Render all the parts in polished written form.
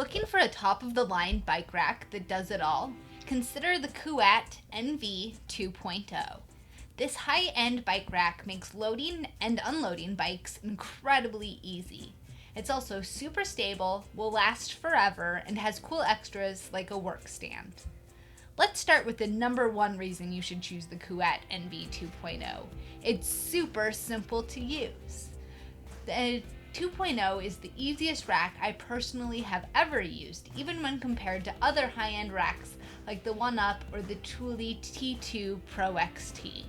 Looking for a top-of-the-line bike rack that does it all? Consider the Kuat NV 2.0. This high-end bike rack makes loading and unloading bikes incredibly easy. It's also super stable, will last forever, and has cool extras like a workstand. Let's start with the number one reason you should choose the Kuat NV 2.0. It's super simple to use. The 2.0 is the easiest rack I personally have ever used, even when compared to other high-end racks like the 1UP or the Thule T2 Pro XT.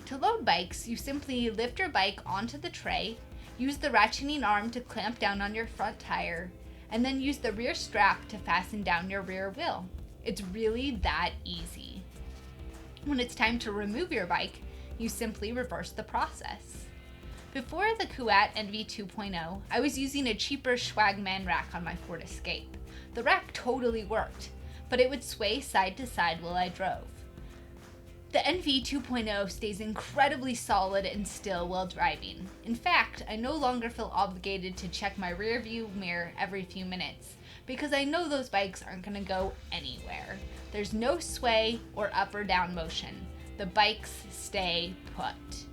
To load bikes, you simply lift your bike onto the tray, use the ratcheting arm to clamp down on your front tire, and then use the rear strap to fasten down your rear wheel. It's really that easy. When it's time to remove your bike, you simply reverse the process. Before the Kuat NV 2.0, I was using a cheaper Schwagman rack on my Ford Escape. The rack totally worked, but it would sway side to side while I drove. The NV 2.0 stays incredibly solid and still while driving. In fact, I no longer feel obligated to check my rear view mirror every few minutes, because I know those bikes aren't going to go anywhere. There's no sway or up or down motion. The bikes stay put.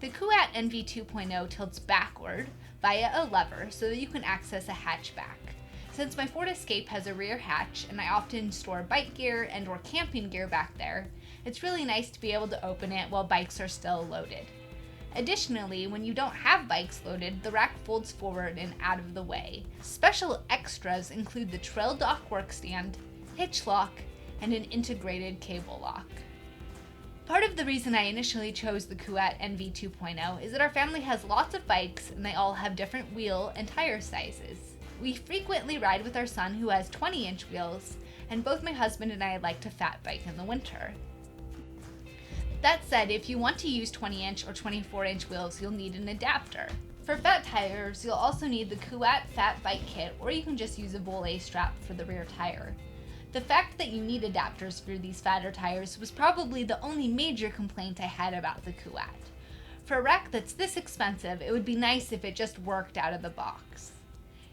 The Kuat NV 2.0 tilts backward via a lever so that you can access a hatchback. Since my Ford Escape has a rear hatch and I often store bike gear and or camping gear back there, it's really nice to be able to open it while bikes are still loaded. Additionally, when you don't have bikes loaded, the rack folds forward and out of the way. Special extras include the trail dock workstand, hitch lock, and an integrated cable lock. Part of the reason I initially chose the Kuat NV 2.0 is that our family has lots of bikes and they all have different wheel and tire sizes. We frequently ride with our son who has 20-inch wheels, and both my husband and I like to fat bike in the winter. That said, if you want to use 20-inch or 24-inch wheels, you'll need an adapter. For fat tires, you'll also need the Kuat Fat Bike Kit, or you can just use a volet strap for the rear tire. The fact that you need adapters for these fatter tires was probably the only major complaint I had about the Kuat. For a rack that's this expensive, it would be nice if it just worked out of the box.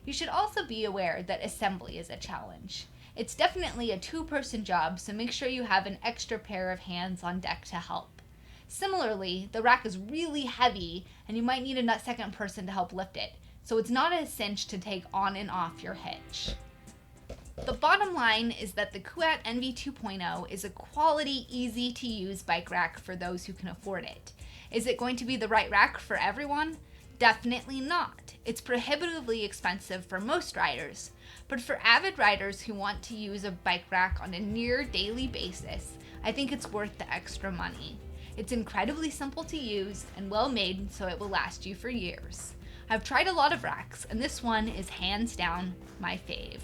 You should also be aware that assembly is a challenge. It's definitely a two-person job, so make sure you have an extra pair of hands on deck to help. Similarly, the rack is really heavy and you might need a second person to help lift it, so it's not a cinch to take on and off your hitch. The bottom line is that the Kuat NV 2.0 is a quality, easy-to-use bike rack for those who can afford it. Is it going to be the right rack for everyone? Definitely not. It's prohibitively expensive for most riders, but for avid riders who want to use a bike rack on a near daily basis, I think it's worth the extra money. It's incredibly simple to use and well made, so it will last you for years. I've tried a lot of racks, and this one is hands down my fave.